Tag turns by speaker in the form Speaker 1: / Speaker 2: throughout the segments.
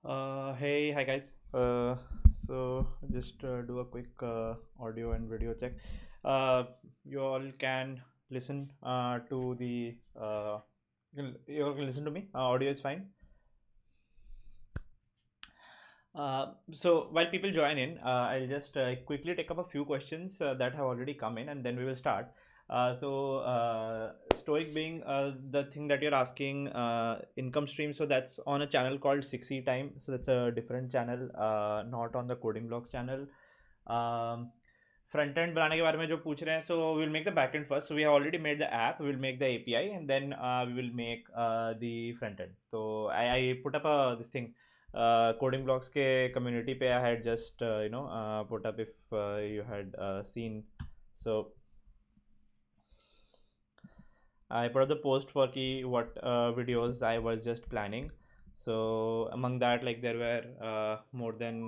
Speaker 1: Hi guys. So just do a quick audio and video check. Uh, you all can listen to the. You all can listen to me. Audio is fine. So while people join in, I'll just quickly take up a few questions that have already come in, and then we will start. Stoic being the thing that you're asking, income stream. So that's on a channel called 6E Time. So that's a different channel, not on the Coding Blocks channel. Front end बनाने के बारे में जो पूछ रहे हैं, so will make the back end first. So we have already made the app, we will make the API and then we will make the front end. तो I put up this thing coding blocks के community पे. I had just put up, if you had seen. So I put up the post for ki what videos I was just planning. So among that, like, there were more than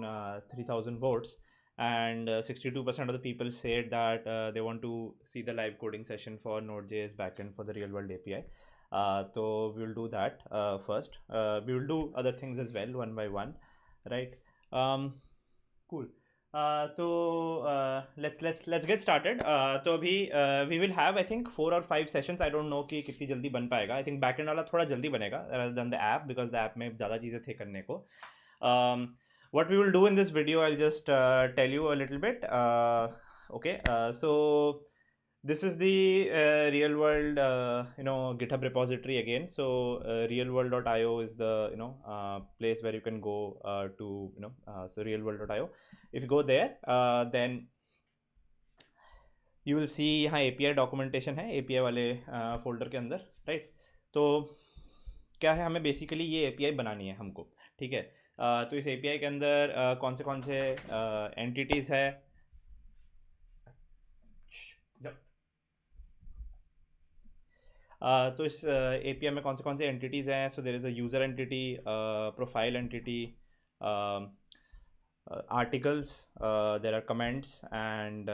Speaker 1: 3,000 votes, and 62% of the people said that they want to see the live coding session for Node.js backend for the real world API. So we will do that first. We will do other things as well, one by one, right? Cool. तो let's get started. तो अभी we will have, I think, 4 or 5 sessions. I don't know कि कितनी जल्दी बन पाएगा. I think backend वाला थोड़ा जल्दी बनेगा rather than the app, because the app में ज़्यादा चीज़ें थे करने को. What we will do in this video, I'll just tell you a little bit. Okay. So this is the real world GitHub repository again. So realworld.io is the place where you can go to so realworld.io. If you go there, then you will see यहाँ API documentation है API वाले folder के अंदर, right? तो क्या है, हमें basically ये API बनानी है हमको, ठीक है? तो इस API के अंदर कौन से entities है. तो इस API में कौन से entities हैं. So there is a user entity, profile entity, articles, there are comments, and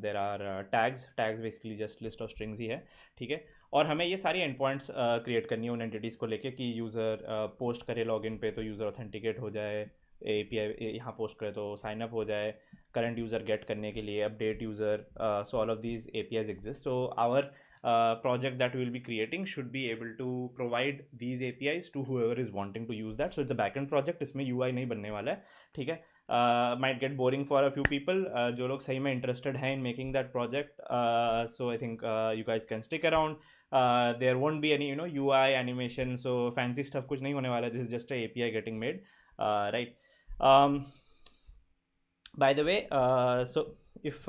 Speaker 1: there are tags. Basically just list of strings ही है, ठीक है. और हमें ये सारी एंड पॉइंट्स क्रिएट करनी है उन एंटिटीज़ को लेके कि यूज़र पोस्ट करे लॉगिन पे तो यूज़र ऑथेंटिकेट हो जाए, API यहाँ पोस्ट करे तो साइन अप हो जाए, करंट यूज़र गेट करने के लिए, update user. So all of these APIs exist. So our project that we will be creating should be able to provide these APIs to whoever is wanting to use that. So it's a backend project, इसमें UI नहीं बनने वाला है, ठीक है. Might get boring for a few people. जो लोग सही में interested हैं in making that project, so I think you guys can stick around. There won't be any UI animation, so fancy stuff कुछ नहीं होने वाला. This is just a API getting made, right? By the way, so if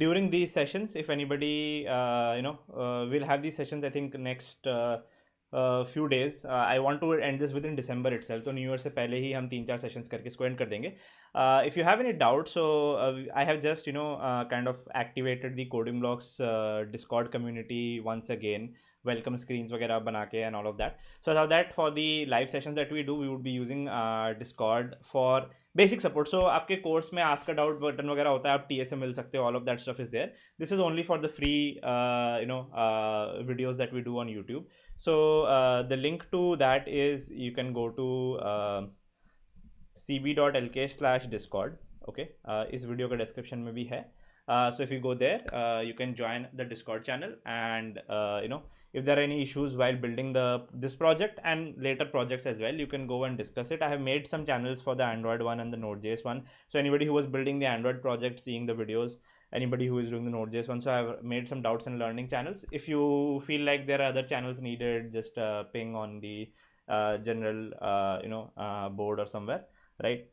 Speaker 1: during these sessions, if anybody will have these sessions, I think next few days. I want to end this within December itself. तो new year से पहले ही हम 3-4 sessions करके इसको and कर देंगे. If you have any doubts, so I have just kind of activated the coding blocks Discord community once again. Welcome screens वगैरह बना के and all of that. So that for the live sessions that we do, we would be using Discord for basic support. So आपके course में ask a doubt button वगैरह होता है, आप TA से मिल सकते हो. All of that stuff is there. This is only for the free videos that we do on YouTube. So the link to that is, you can go to cb.lk/discord. Okay, इस video का description में भी है. So if you go there, you can join the Discord channel, and if there are any issues while building this project and later projects as well, you can go and discuss it. I have made some channels for the Android one and the Node.js one. So anybody who was building the Android project, seeing the videos, anybody who is doing the Node.js one, so I have made some doubts and learning channels. If you feel like there are other channels needed, just ping on the general board or somewhere, right?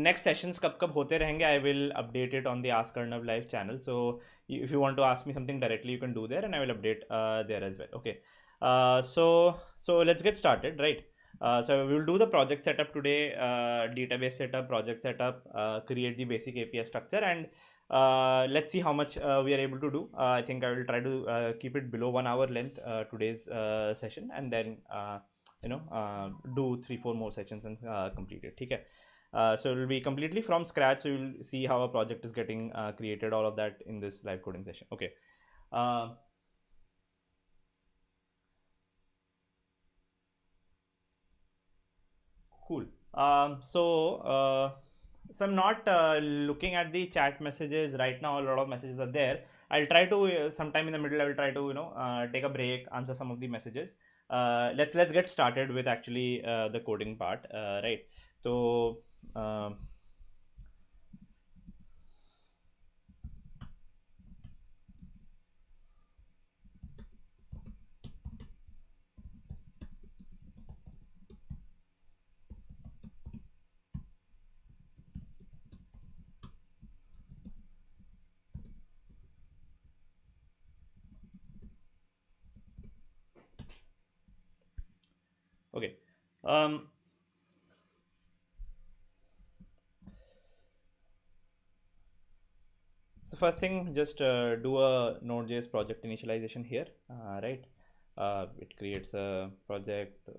Speaker 1: Next sessions कब होते रहेंगे, I will update it on the Ask Arnav live channel. So if you want to ask me something directly, you can do there, and I will update there as well. Okay, so let's get started, right? So we will do the project setup today, database setup, project setup, create the basic API structure, and let's see how much we are able to do. I think I will try to keep it below 1 hour length today's session, and then do 3-4 more sessions and complete it. ठीक है. So it will be completely from scratch. So you will see how a project is getting created, all of that in this live coding session. Okay. Cool. So I'm not looking at the chat messages right now. A lot of messages are there. I'll try to sometime in the middle. I will try to take a break, answer some of the messages. Let's get started with actually the coding part. Right. So. Um, okay. Um, So first thing, just do a Node.js project initialization here, right? It creates a project,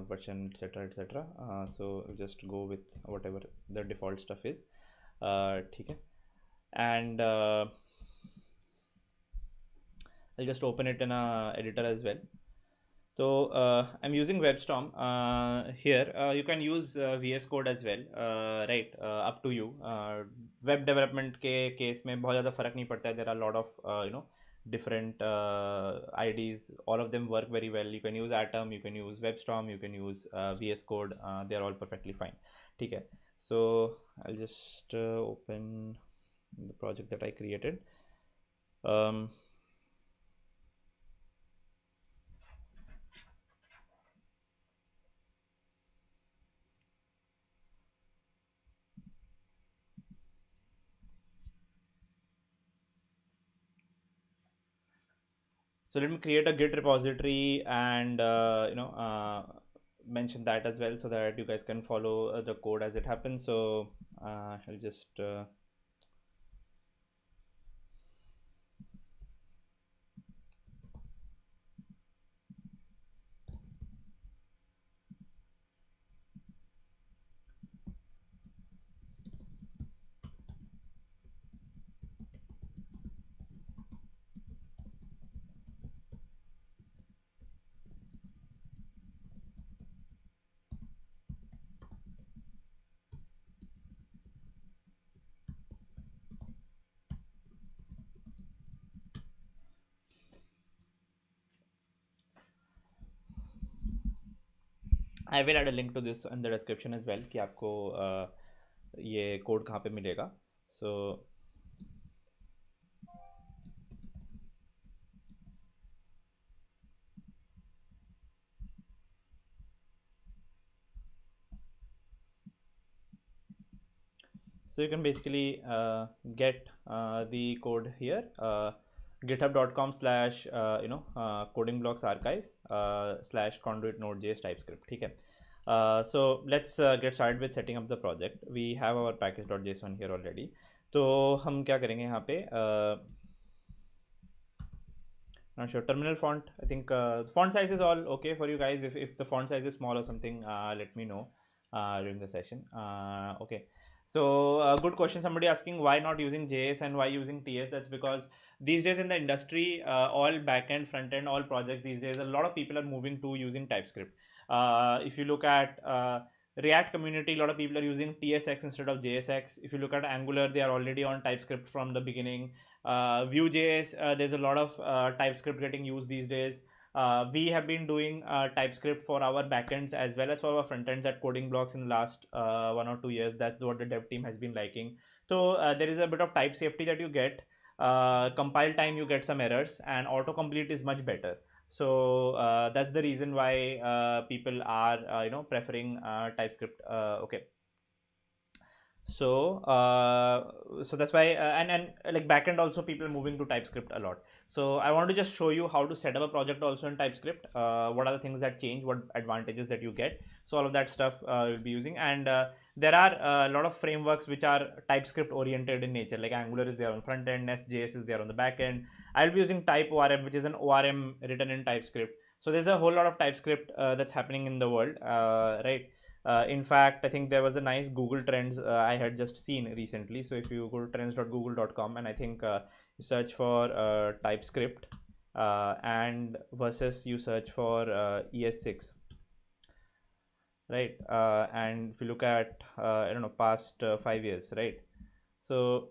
Speaker 1: version, etc., etc. So just go with whatever the default stuff is. Okay. And I'll just open it in a editor as well. So I'm using WebStorm here. You can use VS Code as well, right? Up to you. Web development के case में बहुत ज़्यादा फर्क नहीं पड़ता है. There are a lot of different IDs. All of them work very well. You can use Atom, you can use WebStorm, you can use VS Code. They are all perfectly fine. ठीक है. So I'll just open the project that I created. So let me create a Git repository and mention that as well so that you guys can follow the code as it happens. So I'll just I will add a link to this in the description as well कि आपको ये code कहाँ पे मिलेगा. So you can basically get the code here, github.com/ coding blocks archives / conduit node.js TypeScript. ठीक है. So let's get started with setting up the project. We have our package.json here already. तो हम क्या करेंगे यहाँ पे not sure. Terminal font. I think font size is all okay for you guys. If the font size is small or something, let me know during the session. Okay. So good question. Somebody asking why not using JS and why using TS. That's because these days in the industry, all backend, front end, all projects these days, a lot of people are moving to using TypeScript. If you look at React community, a lot of people are using TSX instead of JSX. If you look at Angular, they are already on TypeScript from the beginning. Vue.js, there's a lot of TypeScript getting used these days. We have been doing TypeScript for our backends as well as for our frontends at Coding Blocks in the last 1 or 2 years. That's what the dev team has been liking. So there is a bit of type safety that you get. Compile time, you get some errors, and autocomplete is much better. So that's the reason why people are preferring TypeScript. Okay. So so that's why and like backend also people moving to TypeScript a lot. So I want to just show you how to set up a project also in TypeScript. What are the things that change, what advantages that you get. So all of that stuff we'll be using, and there are a lot of frameworks which are TypeScript oriented in nature, like Angular is there on front end, Nest.js is there on the back end. I'll be using Type ORM, which is an ORM written in TypeScript. So there's a whole lot of TypeScript that's happening in the world, right? In fact, I think there was a nice Google Trends I had just seen recently. So if you go to trends.google.com and I think you search for TypeScript and versus you search for ES6. right? And if you look at I don't know, past 5 years, right? So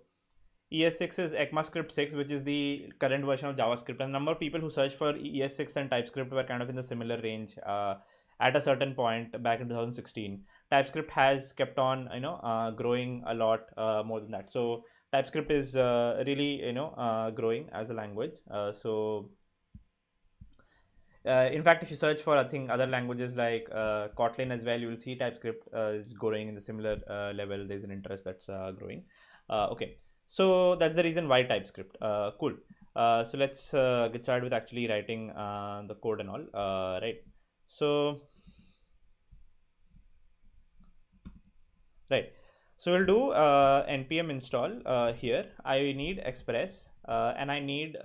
Speaker 1: ES6 is ECMAScript 6, which is the current version of JavaScript. And the number of people who search for ES6 and TypeScript were kind of in the similar range at a certain point back in 2016. TypeScript has kept on, growing a lot more than that. So TypeScript is really, growing as a language. In fact, if you search for, I think, other languages like Kotlin as well, you will see TypeScript is growing in the similar level. There's an interest that's growing. Okay, so that's the reason why TypeScript. Cool. So let's get started with actually writing the code and all. Right. So right. So we'll do npm install here. I need Express and I need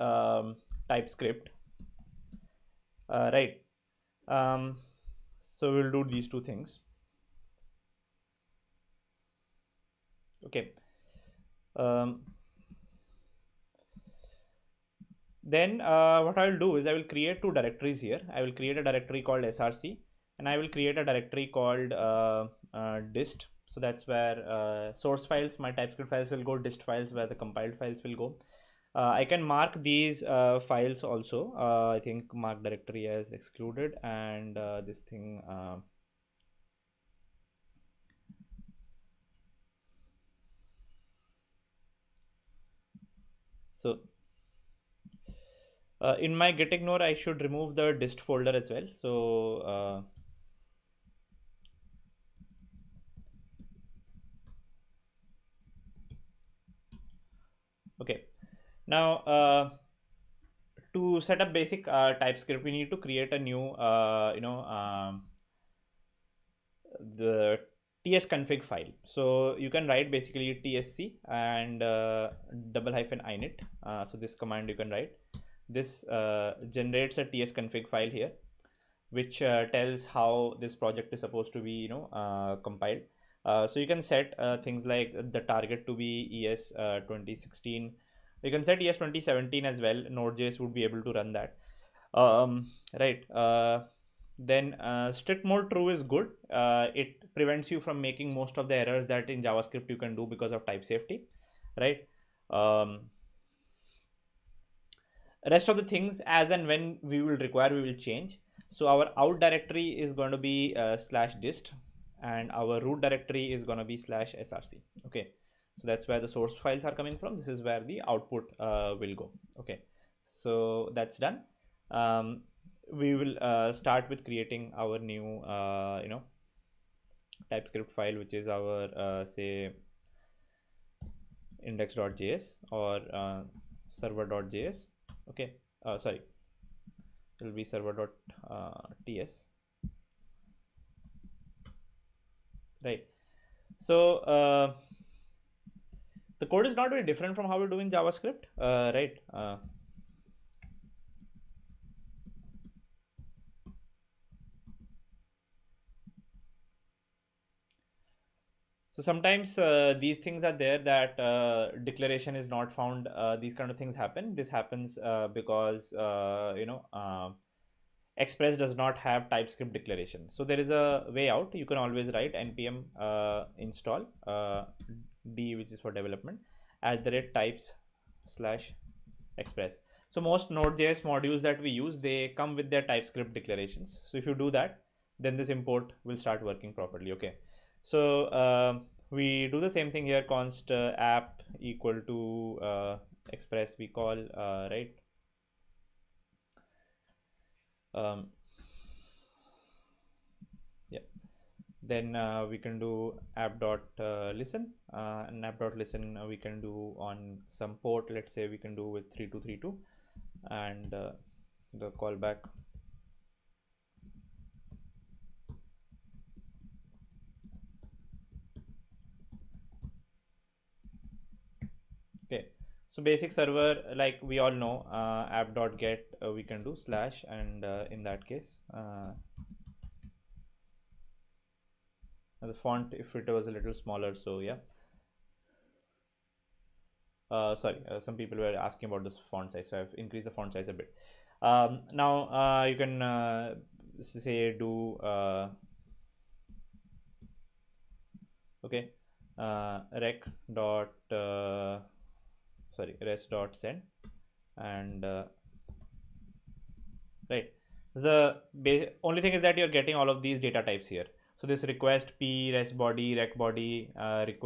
Speaker 1: TypeScript. Right. Um, so we'll do these two things. Okay. Um, then what I will do is I will create two directories here. I will create a directory called src and I will create a directory called dist. So that's where source files, my TypeScript files will go, dist files where the compiled files will go. I can mark these files also. I think mark directory as excluded and this thing. So in my git ignore, I should remove the dist folder as well. So okay. Now to set up basic TypeScript, we need to create a new, the tsconfig file. So you can write basically tsc and double hyphen init. So this command you can write. This generates a tsconfig file here, which tells how this project is supposed to be, compiled. So you can set things like the target to be ES 2016. You can set ES 2017 as well. Node.js would be able to run that. Right. Then strict mode true is good. It prevents you from making most of the errors that in JavaScript you can do because of type safety, right? Rest of the things, as and when we will require, we will change. So our out directory is going to be /dist and our root directory is going to be /src. Okay, so that's where the source files are coming from. This is where the output will go. Okay, so that's done. We will start with creating our new TypeScript file, which is our say index.js or server.js. Okay, sorry, it will be server.ts. Right. So the code is not very different from how we do in JavaScript, right? So sometimes these things are there that declaration is not found. These kind of things happen. This happens because Express does not have TypeScript declaration. So there is a way out. You can always write npm install d, which is for development, @types /express. So most Node.js modules that we use, they come with their TypeScript declarations. So if you do that, then this import will start working properly. Okay. So we do the same thing here. Const app equal to express we call, right? Yeah. Then we can do app.listen and app.listen we can do on some port. Let's say we can do with 3232 and the callback. Okay, so basic server, like we all know, app.get we can do slash, and in that case the font, if it was a little smaller, so yeah. Sorry, some people were asking about this font size, so I've increased the font size a bit. Now you can say do Okay, rec dot sorry, res dot send, and right. The only thing is that you're getting all of these data types here. So this request p, res body, rec body, rec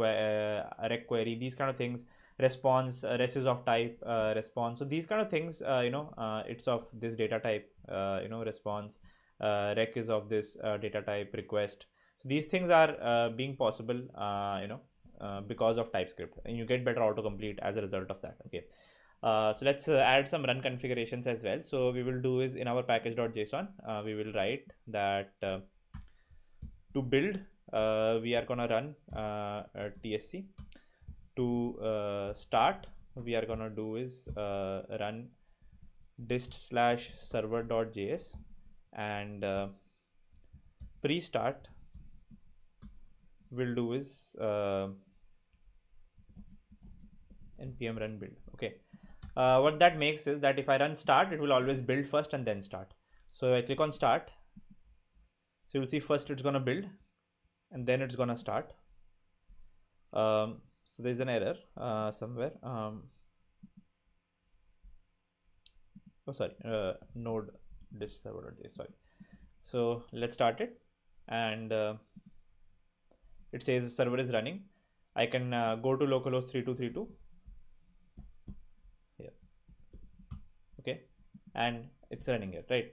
Speaker 1: query, these kind of things, response, res is of type, response. So these kind of things, it's of this data type, response, rec is of this data type, request. So these things are being possible, because of TypeScript, and you get better autocomplete as a result of that. Okay. So let's add some run configurations as well. So we will do is in our package.json, we will write that to build, we are gonna run tsc. To start, we are gonna do is run dist/server.js, and pre-start we'll do is npm run build. Okay. What that makes is that if I run start, it will always build first and then start. So I click on start. So you'll see first it's gonna build and then it's gonna start. So there's an error somewhere. Oh, sorry, node dist server.js. Sorry. So let's start it, and it says server is running. I can go to localhost 3232. Okay, and it's running it, right?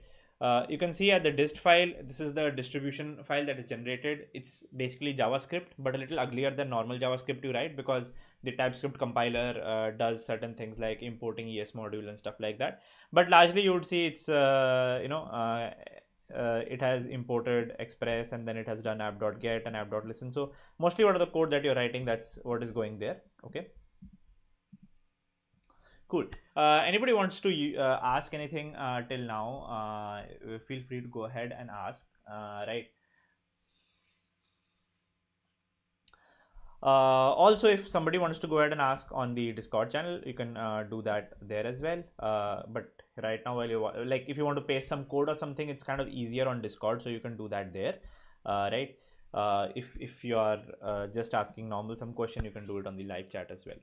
Speaker 1: You can see at the dist file, this is the distribution file that is generated. It's basically JavaScript, but a little uglier than normal JavaScript you write, because the TypeScript compiler does certain things like importing ES module and stuff like that. But largely you would see it's it has imported Express, and then it has done app.get and app.listen. So mostly what are the code that you're writing, that's what is going there. Okay. Cool. Anybody wants to ask anything till now, feel free to go ahead and ask, right? Also, if somebody wants to go ahead and ask on the Discord channel, you can do that there as well. But right now, while you like, if you want to paste some code or something, it's kind of easier on Discord, so you can do that there, right? If you are just asking normal some question, you can do it on the live chat as well.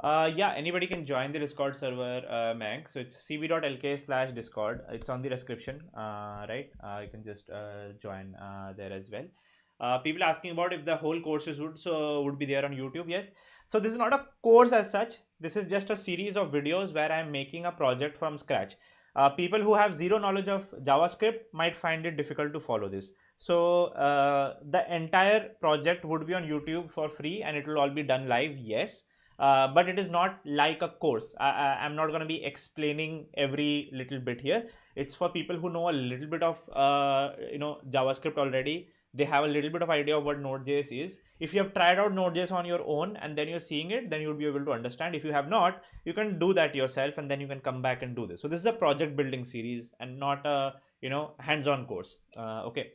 Speaker 1: Yeah, anybody can join the Discord server, Mank. So it's cb.lk/discord. It's on the description, right? You can just join there as well. People asking about if the whole courses would be there on YouTube. Yes. So this is not a course as such. This is just a series of videos where I'm making a project from scratch. People who have zero knowledge of JavaScript might find it difficult to follow this. So the entire project would be on YouTube for free, and it will all be done live. Yes. But it is not like a course. I'm not going to be explaining every little bit here. It's for people who know a little bit of JavaScript already. They have a little bit of idea of what Node.js is. If you have tried out Node.js on your own and then you're seeing it, then you'll be able to understand. If you have not, you can do that yourself, and then you can come back and do this. So this is a project building series and not a hands-on course. Okay,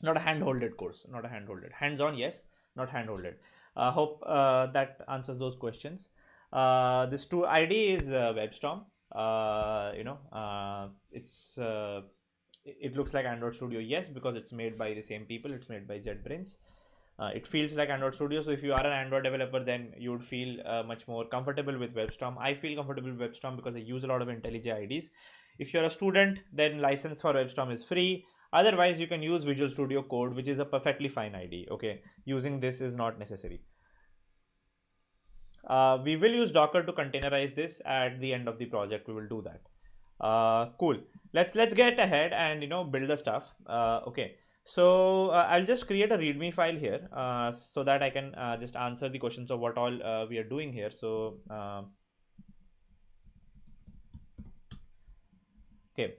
Speaker 1: not a hand-holded course. Not a hand-holded. Hands-on, yes, not hand-holded. Hope that answers those questions. This true ID is WebStorm. It's it looks like Android Studio, yes, because it's made by the same people. It's made by JetBrains. It feels like Android Studio. So if you are an Android developer, then you would feel much more comfortable with WebStorm. I feel comfortable with WebStorm because I use a lot of IntelliJ IDs. If you're a student, then license for WebStorm is free. Otherwise, you can use Visual Studio Code, which is a perfectly fine ID. Okay, using this is not necessary. We will use Docker to containerize this at the end of the project. We will do that. Cool. Let's get ahead and build the stuff. Okay. So I'll just create a README file here so that I can just answer the questions of what all we are doing here. So okay.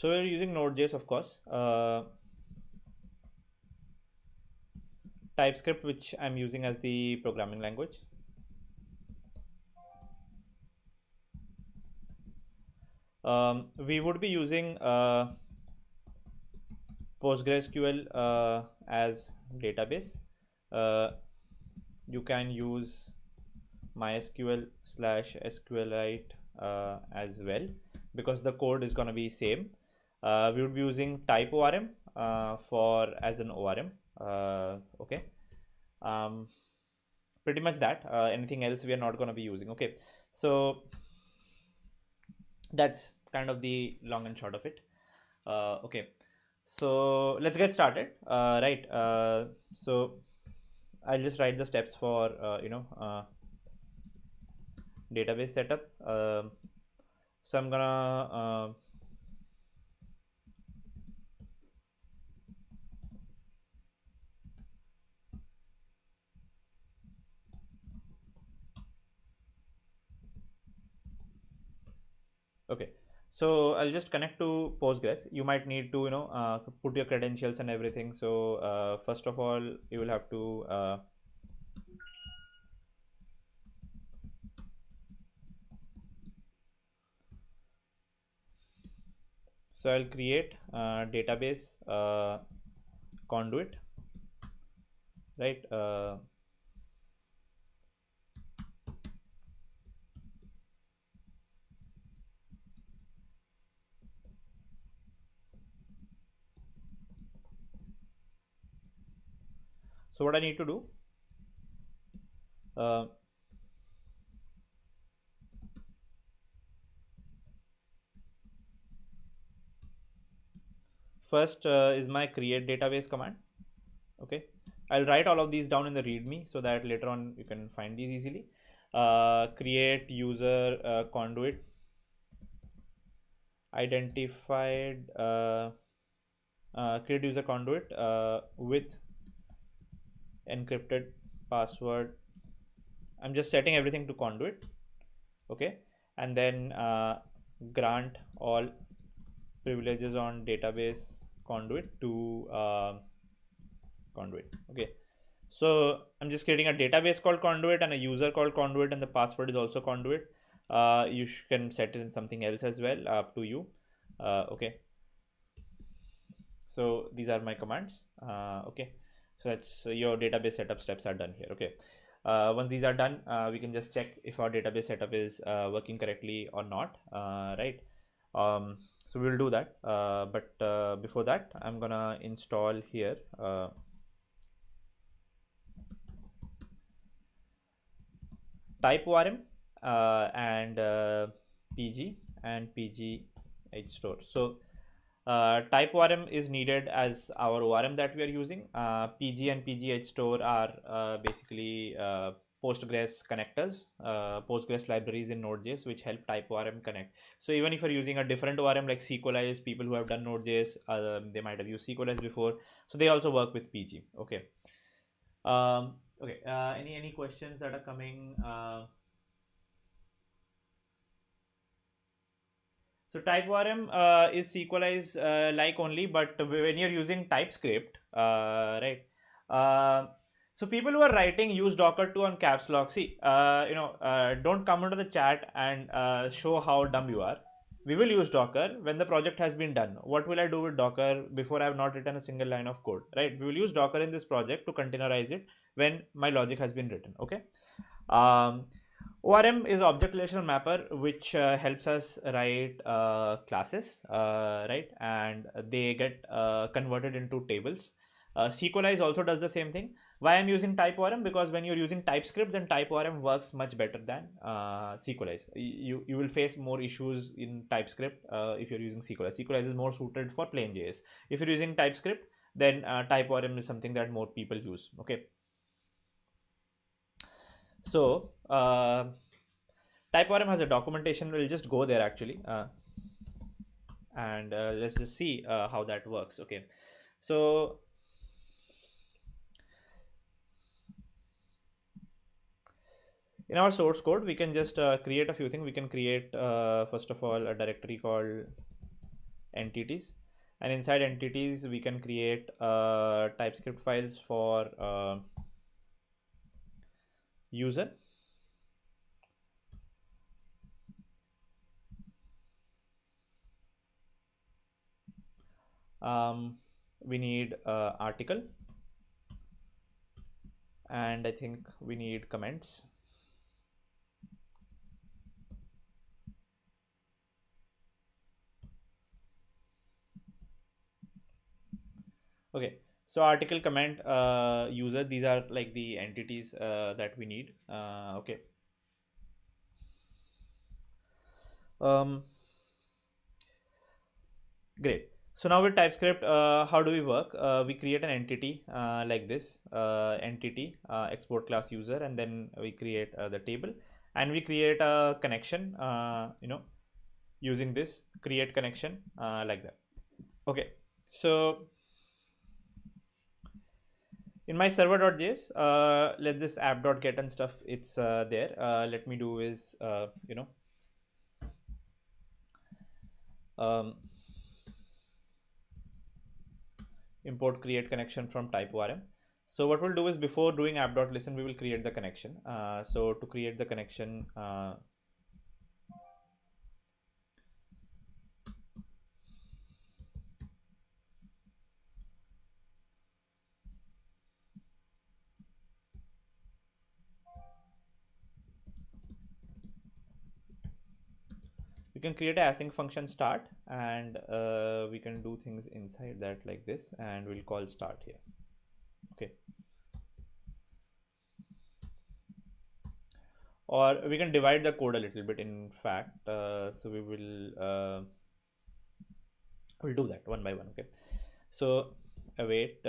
Speaker 1: So we're using Node.js, of course. TypeScript, which I'm using as the programming language. We would be using PostgreSQL as database. You can use MySQL/SQLite as well, because the code is going to be same. We would be using type ORM for as an ORM. Okay. Pretty much that. Anything else we are not going to be using. Okay. So that's kind of the long and short of it. Okay. So let's get started. Right. So I'll just write the steps for database setup. So I'm gonna okay. So I'll just connect to Postgres. You might need to put your credentials and everything. So first of all, you will have to so I'll create database conduit, right? So what I need to do, first is my create database command. Okay, I'll write all of these down in the readme so that later on you can find these easily. Create user conduit identified, create user conduit with encrypted password. I'm just setting everything to conduit. Okay, and then grant all privileges on database conduit to conduit. Okay, so I'm just creating a database called conduit and a user called conduit, and the password is also conduit. You can set it in something else as well, up to you. Okay, so these are my commands. Okay, so that's your database setup steps are done here. Okay, once these are done, we can just check if our database setup is working correctly or not. Right. So we'll do that, but before that I'm gonna install here type ORM and PG and PG store. So type ORM is needed as our ORM that we are using. PG and PG store are basically Postgres connectors, Postgres libraries in Node.js which help type ORM connect. So even if you're using a different ORM like Sequelize, people who have done Node.js, they might have used Sequelize before, so they also work with PG. Okay. Okay. Any questions that are coming? So type ORM is Sequelize like only, but when you're using TypeScript, right? So people who are writing use Docker 2 on caps lock. See, don't come into the chat and show how dumb you are. We will use Docker when the project has been done. What will I do with Docker before I have not written a single line of code, right? We will use Docker in this project to containerize it when my logic has been written. Okay. ORM is object relational mapper, which helps us write classes, right? And they get converted into tables. Sequelize also does the same thing. Why I'm using type ORM? Because when you're using TypeScript, then type ORM works much better than Sequelize. You will face more issues in TypeScript if you're using Sequelize. Sequelize is more suited for plain JS. If you're using TypeScript, then type ORM is something that more people use. Okay. So type ORM has a documentation. We'll just go there actually, and let's just see how that works. Okay, so in our source code, we can just create a few things. We can create first of all a directory called entities, and inside entities we can create TypeScript files for user. We need article, and I think we need comments. Okay, so article, comment, user, these are like the entities that we need. Okay. Great. So now with TypeScript, how do we work? We create an entity like this, entity export class user, and then we create the table, and we create a connection, using this create connection like that. Okay. So in my server.js, let's this app.get and stuff, it's there. Let me do is, um, import create connection from type ORM. So what we'll do is, before doing app.listen, we will create the connection. So to create the connection, we can create a async function start, and we can do things inside that like this, and we'll call start here. Okay. Or we can divide the code a little bit, in fact. So we will we'll do that one by one. Okay. So await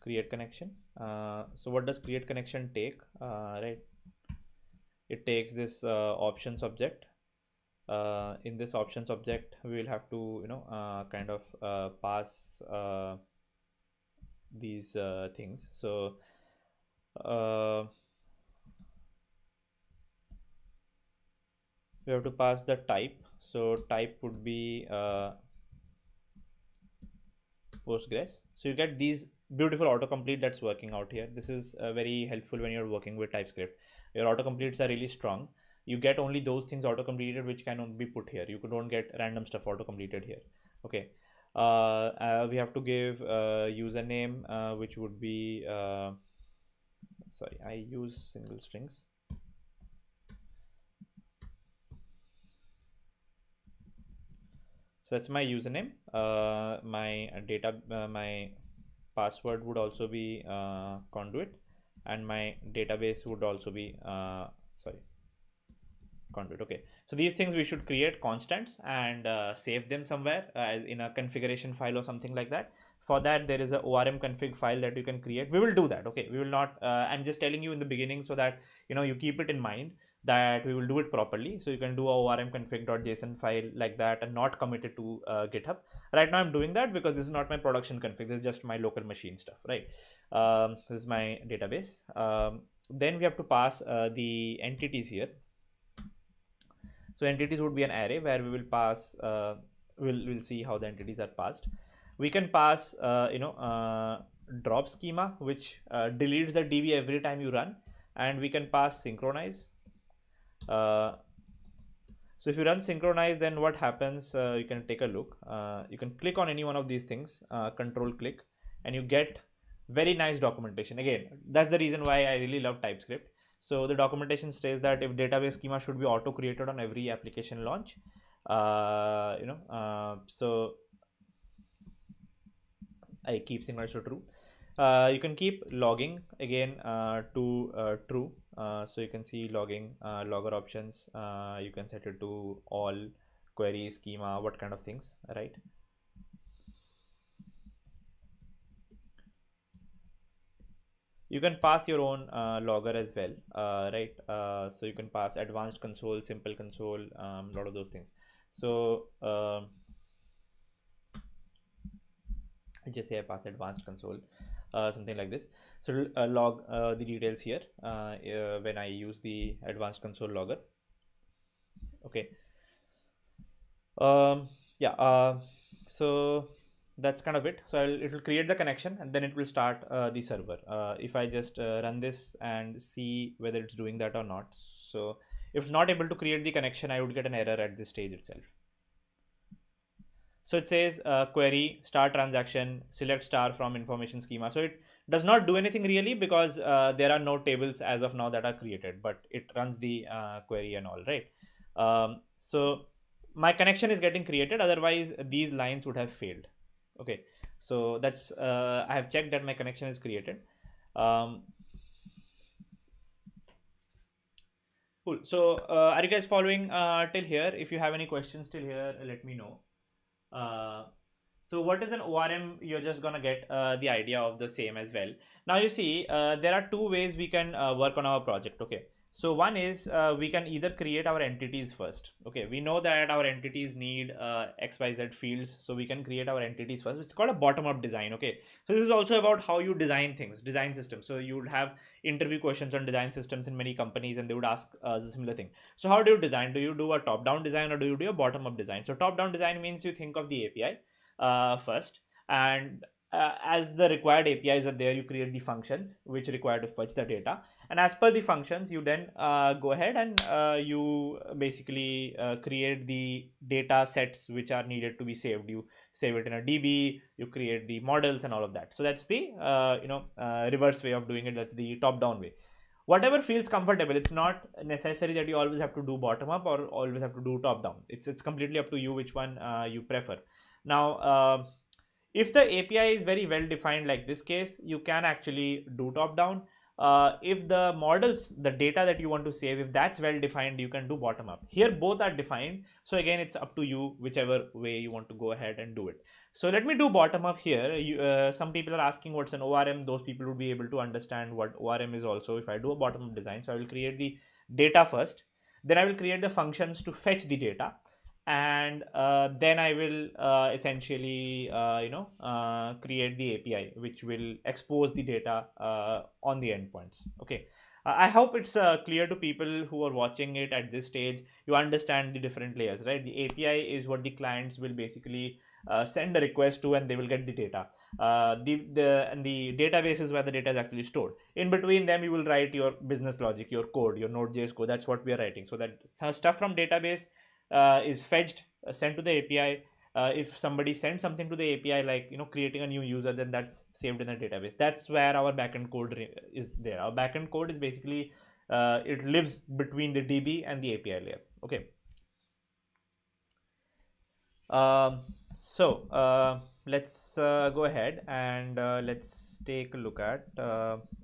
Speaker 1: create connection. So what does create connection take? Right, it takes this options object. In this options object, we will have to kind of pass these things. So we have to pass the type. So type would be Postgres. So you get these beautiful autocomplete that's working out here. This is very helpful when you're working with TypeScript. Your autocompletes are really strong. You get only those things auto-completed which cannot be put here. You don't get random stuff auto-completed here. Okay. We have to give username, which would be sorry, I use single strings. So that's my username. My password would also be Conduit, and my database would also be sorry, Conduit. Okay, so these things we should create constants and save them somewhere in a configuration file or something like that. For that, there is a orm config file that you can create. We will do that. Okay, we will not. I'm just telling you in the beginning so that you keep it in mind that we will do it properly. So you can do a orm config.json file like that and not commit it to GitHub. Right now I'm doing that because this is not my production config. This is just my local machine stuff, right? This is my database. Then we have to pass the entities here. So entities would be an array where we will pass, we'll see how the entities are passed. We can pass, drop schema, which deletes the DB every time you run, and we can pass synchronize. So if you run synchronize, then what happens? You can take a look. You can click on any one of these things, control click, and you get very nice documentation. Again, that's the reason why I really love TypeScript. So the documentation says that if database schema should be auto created on every application launch, so I keep synchronize to true. You can keep logging again to true. So you can see logging, logger options. You can set it to all, query, schema, what kind of things, right? You can pass your own logger as well, right? So you can pass advanced console, simple console, a lot of those things. So just say I pass advanced console, something like this. So log the details here when I use the advanced console logger. Okay. Yeah. So that's kind of it. So it will create the connection and then it will start the server. If I just run this and see whether it's doing that or not. So if it's not able to create the connection, I would get an error at this stage itself. So it says query star transaction select star from information schema. So it does not do anything really because there are no tables as of now that are created, but it runs the query and all, right? So my connection is getting created, otherwise these lines would have failed. Okay, so that's I have checked that my connection is created. um, cool. So are you guys following till here? If you have any questions till here, let me know. uh, So what is an ORM? You're just gonna get the idea of the same as well. Now you see, there are two ways we can work on our project. Okay. So one is we can either create our entities first. Okay. We know that our entities need XYZ fields. So we can create our entities first. It's called a bottom-up design. Okay. So this is also about how you design things, design systems. So you would have interview questions on design systems in many companies and they would ask the similar thing. So how do you design? Do you do a top-down design or do you do a bottom-up design? So top-down design means you think of the API first, and as the required APIs are there, you create the functions which require to fetch the data, and as per the functions you then go ahead and you basically create the data sets which are needed to be saved. You save it in a DB, you create the models and all of that. So that's the reverse way of doing it. That's the top down way. Whatever feels comfortable. It's not necessary that you always have to do bottom up or always have to do top down. It's completely up to you which one you prefer. Now if the API is very well defined like this case, you can actually do top down. If the models, the data that you want to save, if that's well defined, you can do bottom up. Here both are defined, so again it's up to you whichever way you want to go ahead and do it. So let me do bottom up here. Some people are asking what's an ORM. Those people would be able to understand what ORM is also if I do a bottom up design. So I will create the data first, then I will create the functions to fetch the data, and then I will essentially create the API which will expose the data on the endpoints. Okay. I hope it's clear to people who are watching it at this stage. You understand the different layers, right? The API is what the clients will basically send a request to, and they will get the data. The database is where the data is actually stored. In between them, you will write your business logic, your code, your Node.js code. That's what we are writing. So that stuff from database is fetched, sent to the API. If somebody sends something to the API, like creating a new user, then that's saved in the database. That's where our backend code is there. Our backend code is basically it lives between the DB and the API layer. Okay. Um, so let's go ahead and let's take a look at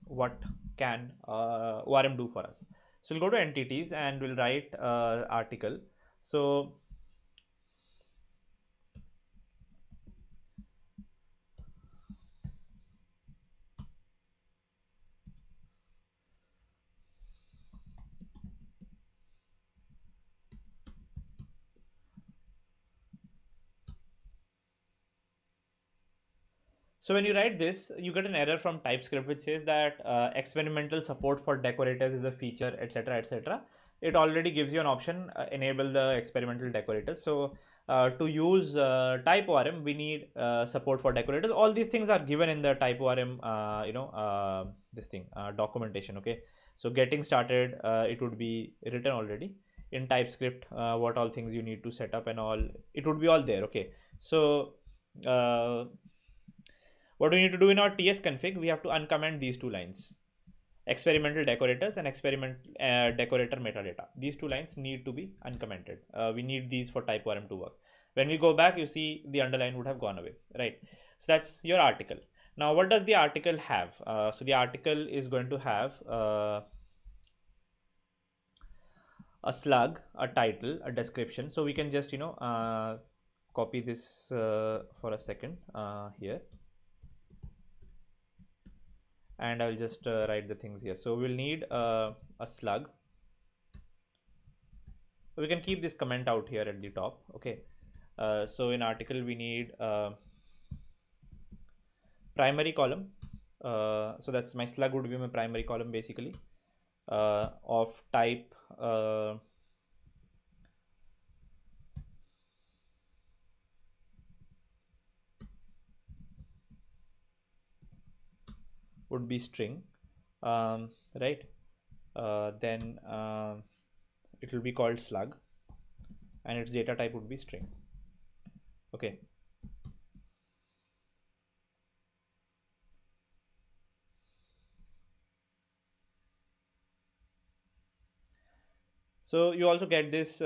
Speaker 1: what can ORM do for us. So we'll go to entities and we'll write article. So So when you write this, you get an error from TypeScript which says that experimental support for decorators is a feature, etc., etc. It already gives you an option, enable the experimental decorators. So to use TypeORM, we need support for decorators. All these things are given in the TypeORM, this thing documentation. Okay, so getting started, it would be written already in TypeScript. What all things you need to set up and all, it would be all there. Okay, so. What we need to do in our TS config, we have to uncomment these two lines, experimental decorators and experiment decorator metadata. These two lines need to be uncommented. We need these for TypeORM to work. When we go back, you see the underline would have gone away, right? So that's your article. Now, what does the article have? So the article is going to have a slug, a title, a description. So we can just, copy this for a second here. And I'll just write the things here. So we'll need a slug. We can keep this comment out here at the top. Okay. So in article we need primary column. So that's my slug would be my primary column basically of type would be string, right? Then it will be called slug, and its data type would be string. Okay. So you also get this,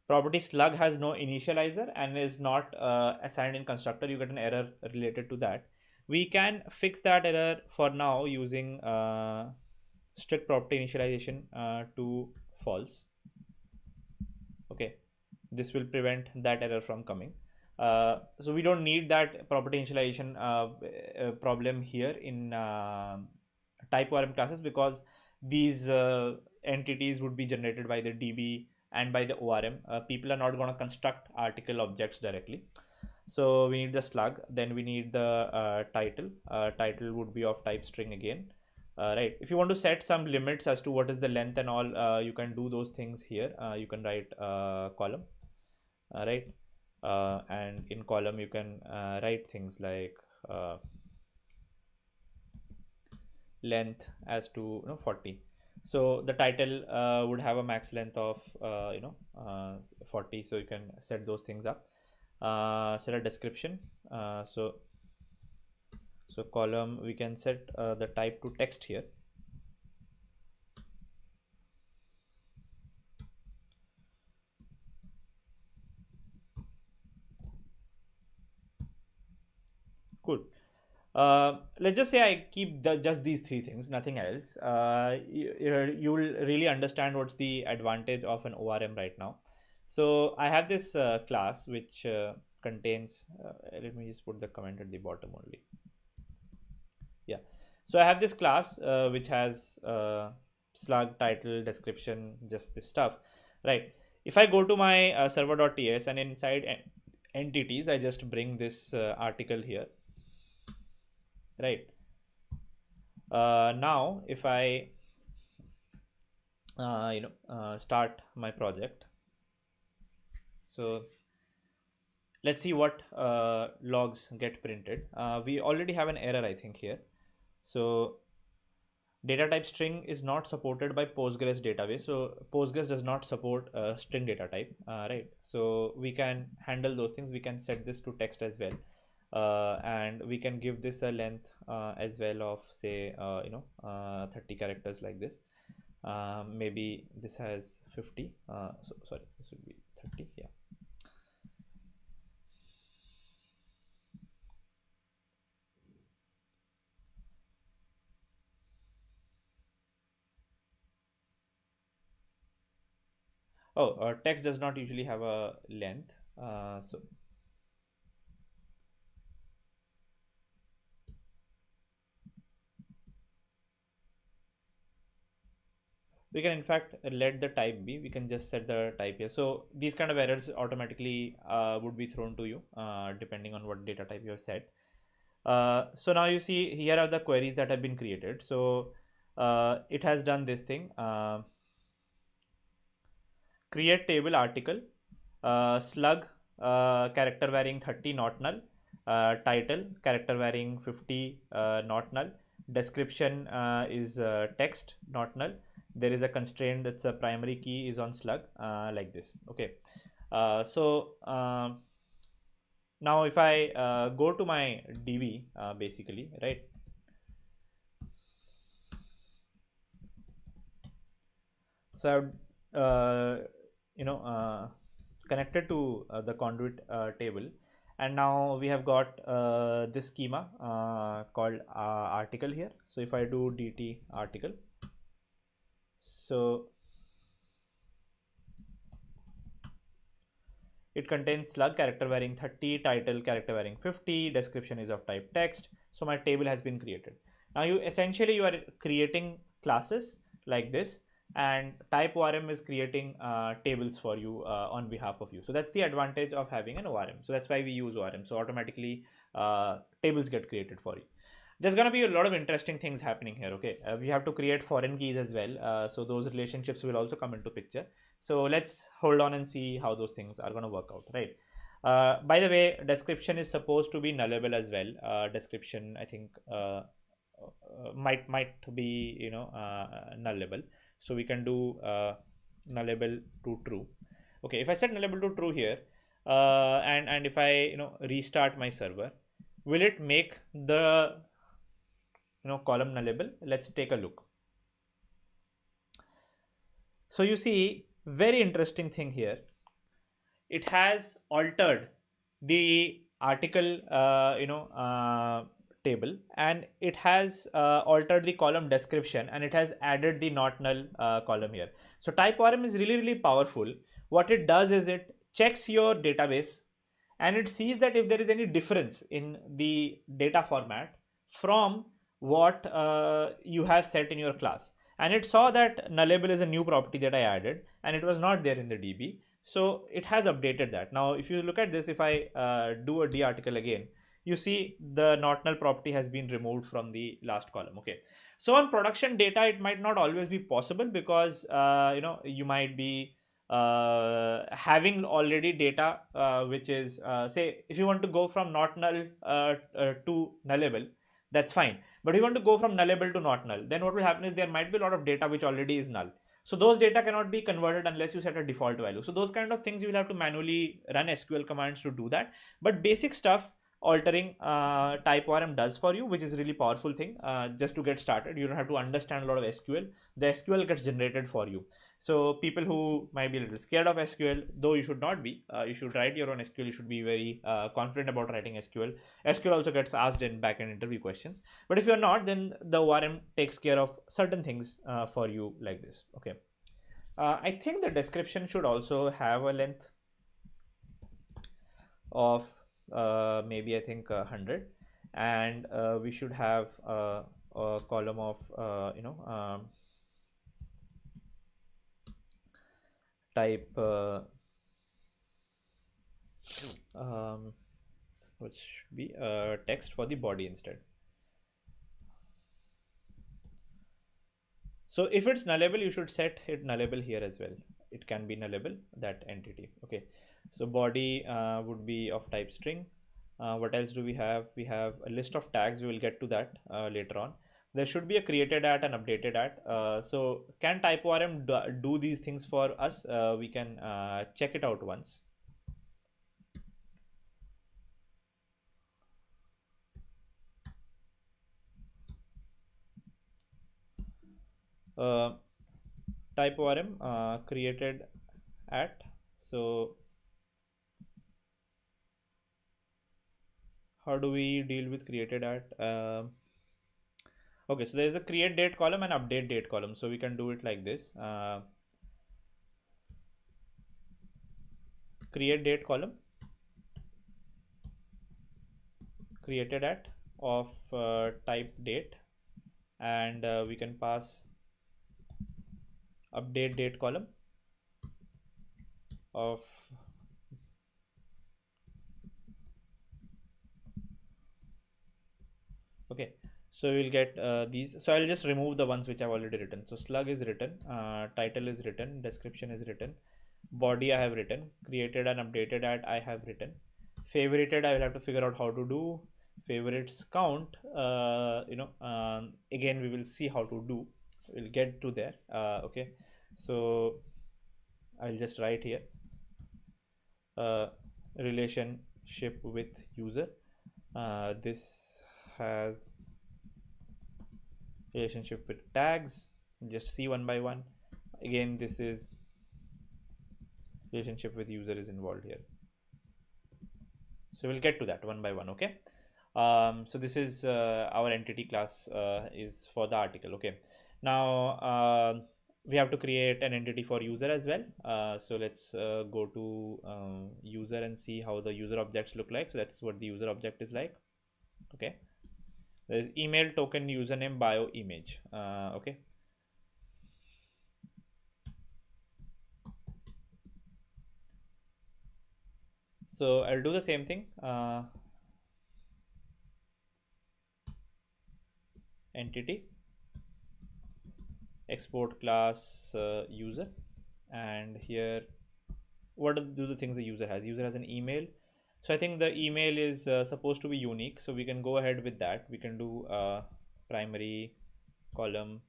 Speaker 1: property slug has no initializer and is not assigned in constructor. You get an error related to that. We can fix that error for now using strict property initialization to false. Okay, this will prevent that error from coming. So we don't need that property initialization problem here in type ORM classes, because these entities would be generated by the DB and by the ORM. People are not going to construct article objects directly. So we need the slug, then we need the title. Title would be of type string again. Right. If you want to set some limits as to what is the length and all, you can do those things here. You can write column, right? And in column you can write things like length as to 40. So the title would have a max length of 40. So you can set those things up. Set a description. So column, we can set the type to text here. Cool. Let's just say I keep just these three things, nothing else. You will really understand what's the advantage of an ORM right now. So I have this class which contains, let me just put the comment at the bottom only. Yeah. So I have this class which has slug, title, description, just this stuff, right? If I go to my server.ts and inside entities, I just bring this article here, right? Now if I start my project, so let's see what logs get printed. We already have an error, I think, here. So data type string is not supported by Postgres database. So Postgres does not support string data type, right? So we can handle those things. We can set this to text as well. And we can give this a length as well of say 30 characters like this. Maybe this has 50. So sorry, this would be 30. Yeah. Oh, text does not usually have a length. So we can in fact let the type be. We can just set the type here. So these kind of errors automatically would be thrown to you depending on what data type you have set. So now you see here are the queries that have been created. So it has done this thing. Create table article, slug character varying 30 not null, title character varying 50 not null, description is text not null. There is a constraint that's a primary key is on slug, like this. Okay. Now if I go to my DB basically, right? So I've connected to the Conduit table, and now we have got this schema called article here. So if I do dt article, so it contains slug character varying 30, title character varying 50, description is of type text. So my table has been created. Now you are creating classes like this, and type ORM is creating tables for you on behalf of you. So that's the advantage of having an ORM. So that's why we use ORM. So automatically tables get created for you. There's going to be a lot of interesting things happening here. Okay, we have to create foreign keys as well. So those relationships will also come into picture. So let's hold on and see how those things are going to work out, right? By the way, description is supposed to be nullable as well. Description, I think, might be, nullable. So we can do nullable to true. Okay, if I set nullable to true here, and if I restart my server, will it make the column nullable? Let's take a look. So you see, very interesting thing here. It has altered the article table, and it has altered the column description, and it has added the not null column here. So typeorm is really powerful. What it does is it checks your database, and it sees that if there is any difference in the data format from what you have set in your class, and it saw that nullable is a new property that I added, and it was not there in the DB. So it has updated that. Now, if you look at this, if I do a D article again, you see the not null property has been removed from the last column. Okay. So on production data, it might not always be possible because, you might be having already data, which is, say, if you want to go from not null to nullable, that's fine. But if you want to go from nullable to not null, then what will happen is there might be a lot of data which already is null. So those data cannot be converted unless you set a default value. So those kind of things you will have to manually run SQL commands to do that. But basic stuff altering typeorm does for you, which is a really powerful thing. Just to get started, you don't have to understand a lot of SQL. The SQL gets generated for you. So people who might be a little scared of SQL, though you should not be, you should write your own SQL. You should be very confident about writing SQL. SQL also gets asked in backend interview questions. But if you're not, then the ORM takes care of certain things for you like this. Okay. I think the description should also have a length of maybe I think 100, and we should have a column of type which should be text for the body instead. So if it's nullable, you should set it nullable here as well. It can be nullable, that entity. Okay. So body would be of type string. What else do we have? We have a list of tags. We will get to that later on. There should be a created at and updated at. So can typeorm do these things for us? We can check it out once. Typeorm created at. So how do we deal with created at? Okay, so there is a create date column and update date column. So we can do it like this. Create date column, created at of type date, and we can pass update date column of okay. So we'll get these. So I'll just remove the ones which I've already written. So slug is written, title is written, description is written, body I have written, created and updated at I have written, favorited I will have to figure out how to do, favorites count. Again we will see how to do. We'll get to there. Okay, so I'll just write here relationship with user. This has relationship with tags. Just see one by one. Again, this is relationship with user is involved here. So we'll get to that one by one. Okay. So this is our entity class is for the article. Okay. Now we have to create an entity for user as well. So let's go to user and see how the user objects look like. So that's what the user object is like. Okay. There's email, token, username, bio, image. Okay. So I'll do the same thing. Entity, export class user, and here what do the things the user has? User has an email, So I think the email is supposed to be unique, so we can go ahead with that. We can do primary column.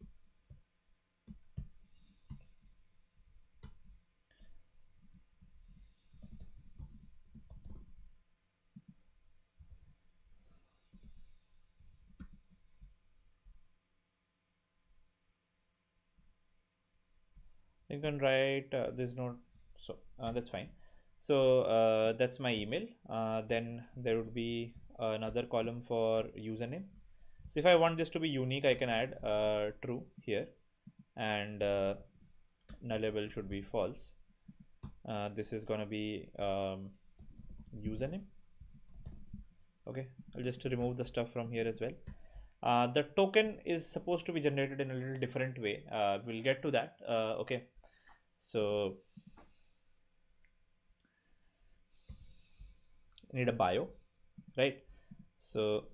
Speaker 1: You can write this note, so that's fine. So that's my email. Then there would be another column for username. So if I want this to be unique, I can add true here, and nullable should be false. This is gonna be username. Okay, I'll just remove the stuff from here as well. The token is supposed to be generated in a little different way. We'll get to that. Okay, so need a bio, right? So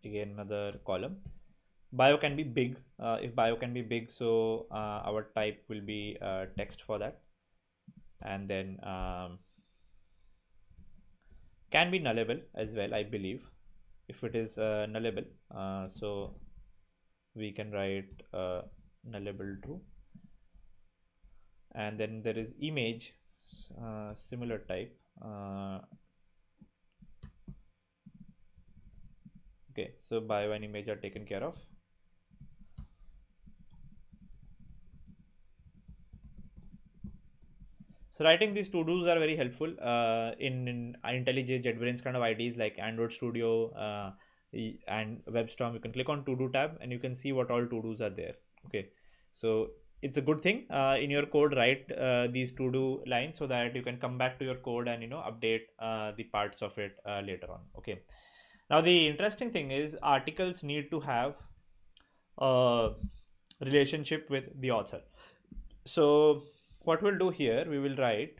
Speaker 1: again, another column. Bio can be big. If bio can be big, so our type will be text for that, and then can be nullable as well, I believe. If it is nullable, so we can write nullable true. And then there is image, similar type. Okay, so bio and image are taken care of. So writing these to-dos are very helpful in IntelliJ, JetBrains kind of IDs like Android Studio and WebStorm. You can click on to-do tab and you can see what all to-dos are there. Okay, so it's a good thing in your code, write these to-do lines so that you can come back to your code and update the parts of it later on. Okay, now the interesting thing is articles need to have a relationship with the author. So what we'll do here, we will write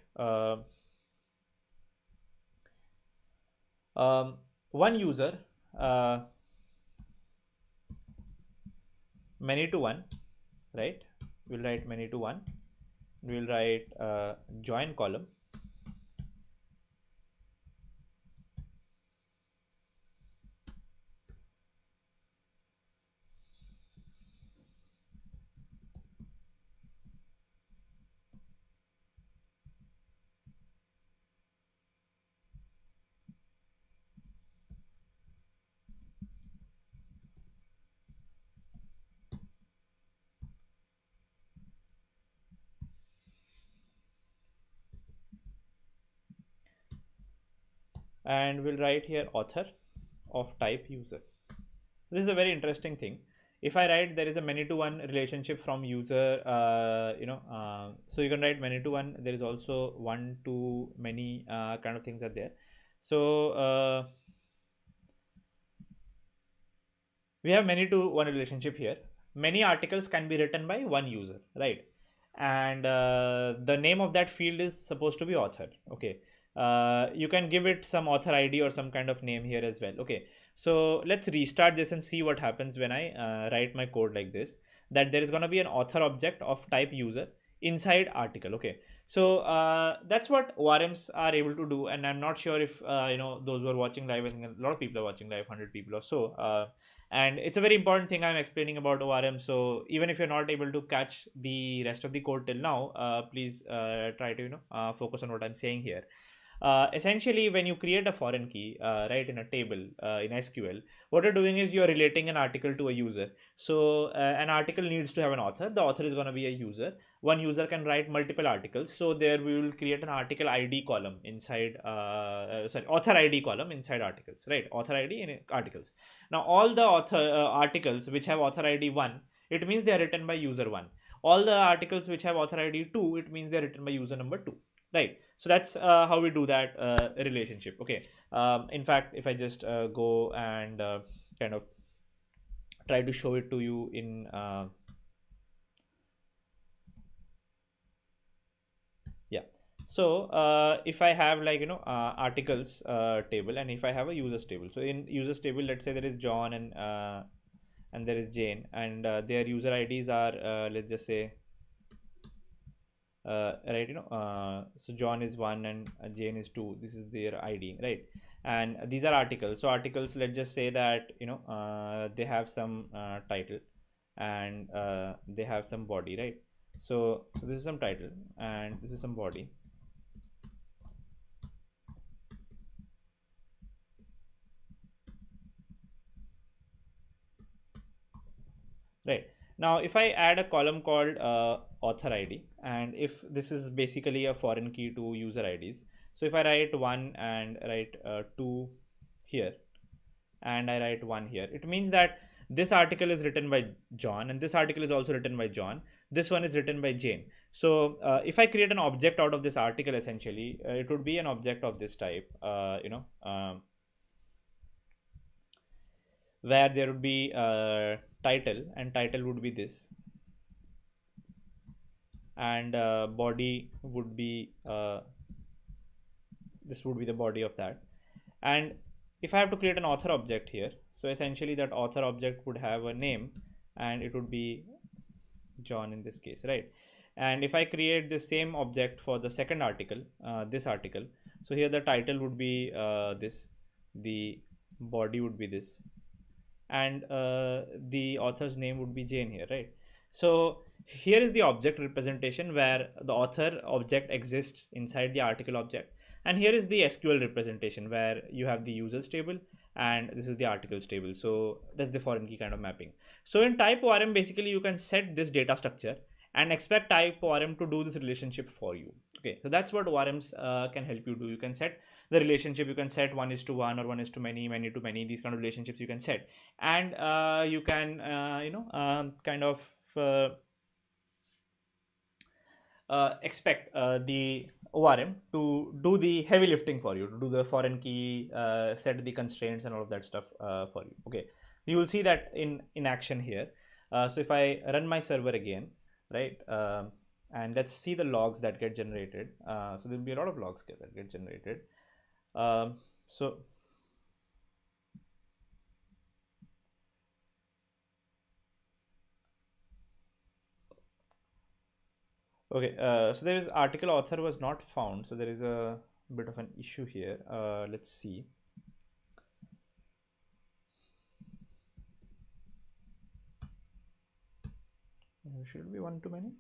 Speaker 1: one user many to one, right? We'll write many to one. We'll write join column. And we'll write here author of type user. This is a very interesting thing. If I write there is a many to one relationship from user, so you can write many to one. There is also one to many kind of things are there. So we have many to one relationship here. Many articles can be written by one user, right? And the name of that field is supposed to be author. Okay, you can give it some author ID or some kind of name here as well. Okay, so let's restart this and see what happens when I write my code like this, that there is going to be an author object of type user inside article. Okay, so that's what ORMs are able to do, and I'm not sure if those who are watching live, I think a lot of people are watching live, 100 people or so, and it's a very important thing I'm explaining about ORM. So even if you're not able to catch the rest of the code till now, please try to focus on what I'm saying here. Essentially, when you create a foreign key, right, in a table in SQL, what you're doing is you're relating an article to a user. So an article needs to have an author. The author is going to be a user. One user can write multiple articles. So there we will create an article ID column inside, author ID column inside articles, right? Author ID in articles. Now all the author articles which have author ID 1, it means they are written by user 1. All the articles which have author ID 2, it means they are written by user number 2. Right, so that's how we do that relationship. Okay, in fact, if I just go and kind of try to show it to you in yeah, so if I have like articles table, and if I have a users table, so in users table, let's say there is John and there is Jane, and their user IDs are let's just say right, so John is 1 and Jane is 2. This is their ID, right? And these are articles. So articles, let's just say that they have some title, and they have some body, right? So this is some title and this is some body. Right. Now, if I add a column called author ID, and if this is basically a foreign key to user IDs, so if I write 1 and write 2 here, and I write 1 here, it means that this article is written by John, and this article is also written by John. This one is written by Jane. So if I create an object out of this article, essentially, it would be an object of this type, where there would be title, and title would be this, and body would be this would be the body of that. And if I have to create an author object here, so essentially that author object would have a name, and it would be John in this case, right? And if I create the same object for the second article, this article, so here the title would be this, the body would be this, and the author's name would be Jane here, right? So here is the object representation where the author object exists inside the article object, and here is the SQL representation where you have the users table and this is the articles table. So that's the foreign key kind of mapping. So in type ORM, basically you can set this data structure and expect type ORM to do this relationship for you. Okay, so that's what ORMs can help you do. You can set the relationship, you can set 1:1 or 1:many, many to many, these kind of relationships you can set, and you can kind of expect the ORM to do the heavy lifting for you, to do the foreign key, set the constraints and all of that stuff for you. Okay, you will see that in action here. So if I run my server again, right, and let's see the logs that get generated. So there'll be a lot of logs that get generated. So okay, so there is article author was not found, so there is a bit of an issue here. Let's see. Should be 1:many.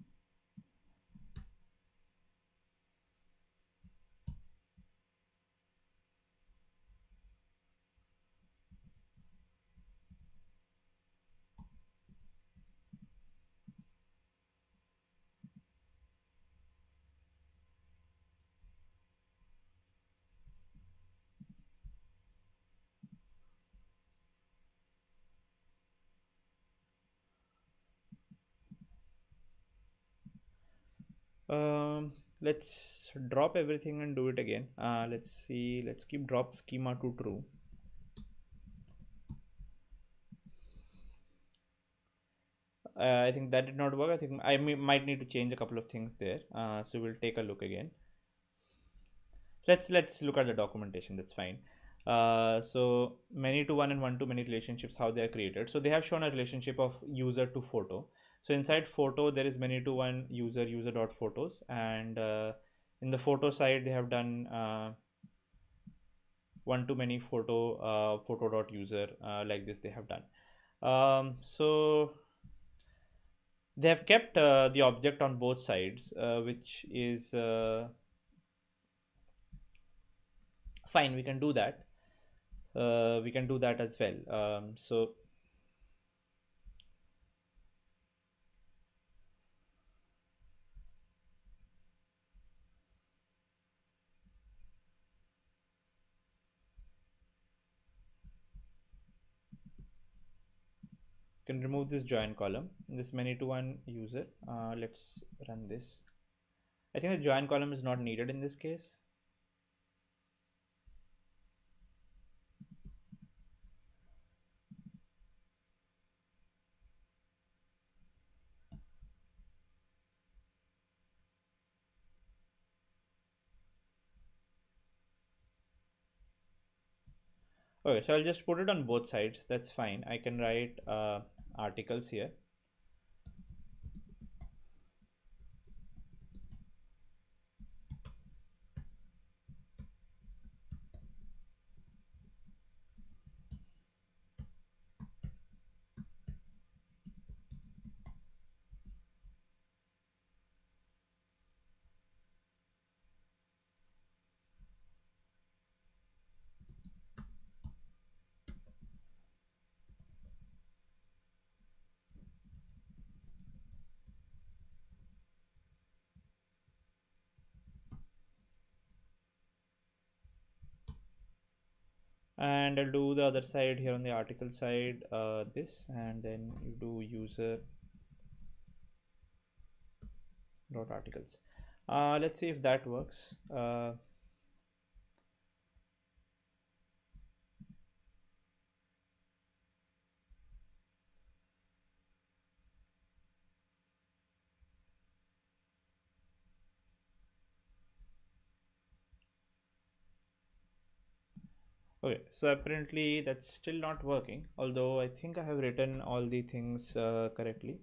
Speaker 1: Let's drop everything and do it again. Let's see, let's keep drop schema to true. I think that did not work. I think I might need to change a couple of things there. So we'll take a look again. Let's look at the documentation. That's fine. So many to one and 1:many relationships, how they are created. So they have shown a relationship of user to photo. So inside photo there is many to one user dot photos, and in the photo side they have done 1:many photo dot user, like this they have done. So they have kept the object on both sides, which is fine. We can do that. We can do that as well. So can remove this join column, this many to one user. Let's run this. I think the join column is not needed in this case. Okay, so I'll just put it on both sides. That's fine. I can write articles here. And I'll do the other side here on the article side, this, and then you do user dot articles. Let's see if that works. Okay, so apparently that's still not working, although I think I have written all the things correctly.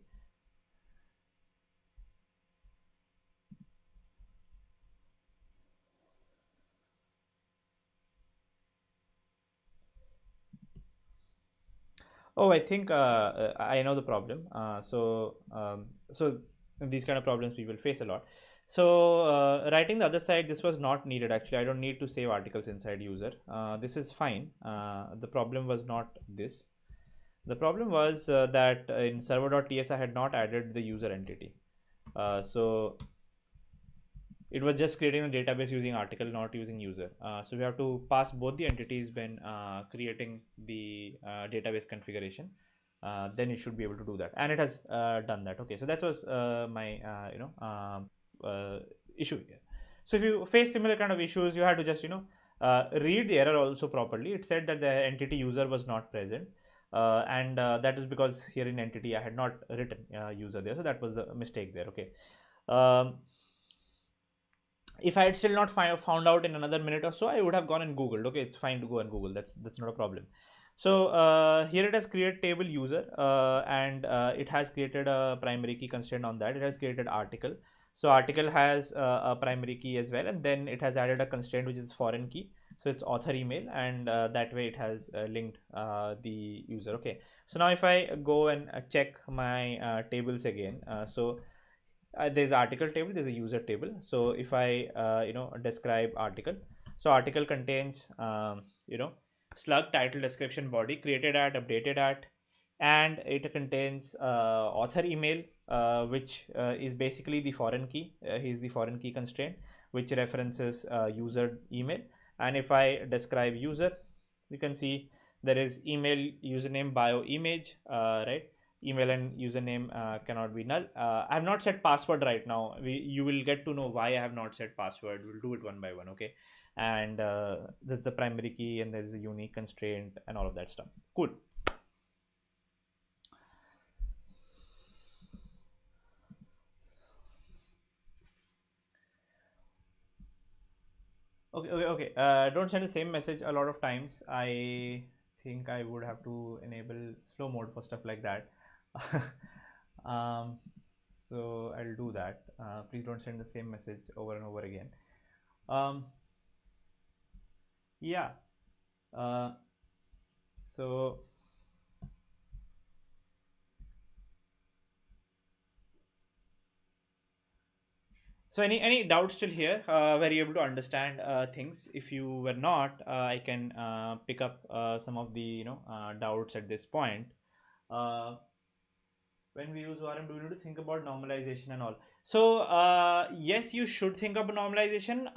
Speaker 1: Oh, I think I know the problem. So these kind of problems we will face a lot. So writing the other side, this was not needed actually. I don't need to save articles inside user. This is fine. The problem was not this. The problem was that in server.ts I had not added the user entity. So it was just creating a database using article, not using user. So we have to pass both the entities when creating the database configuration. Then it should be able to do that, and it has done that. Okay, so that was my issue here. So if you face similar kind of issues, you have to just read the error also properly. It said that the entity user was not present. And that is because here in entity I had not written user there, so that was the mistake there. Okay. If I had still not found out in another minute or so, I would have gone and googled. Okay, it's fine to go and google, that's not a problem. So here it has created table user, and it has created a primary key constraint on that. It has created article. So article has a primary key as well, and then it has added a constraint which is foreign key, so it's author email, and that way it has linked the user. Okay, so now if I go and check my tables again, so there's article table, there's a user table. So if I describe article, so article contains slug, title, description, body, created at, updated at, and it contains author email, which is basically the foreign key. He's the foreign key constraint which references user email. And if I describe user, you can see there is email, username, bio, image, right? Email and username cannot be null. I have not set password right now. You will get to know why I have not set password. We'll do it one by one. Okay. And this is the primary key, and there's a unique constraint and all of that stuff. Cool. Okay. Don't send the same message a lot of times. I think I would have to enable slow mode for stuff like that. So I'll do that. Please don't send the same message over and over again. Yeah. So any doubts still here? Were you able to understand things? If you were not, I can pick up some of the doubts at this point. When we use ORM, do we need to think about normalization and all? So yes, you should think about normalization.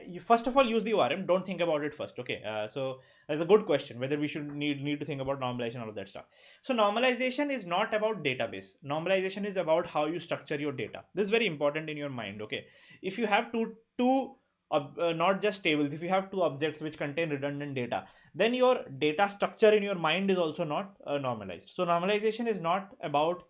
Speaker 1: You first of all use the ORM. Don't think about it first. Okay. So that's a good question, whether we should need to think about normalization, all of that stuff. So normalization is not about database. Normalization is about how you structure your data. This is very important in your mind. Okay. If you have two not just tables, if you have two objects which contain redundant data, then your data structure in your mind is also not normalized. So normalization is not about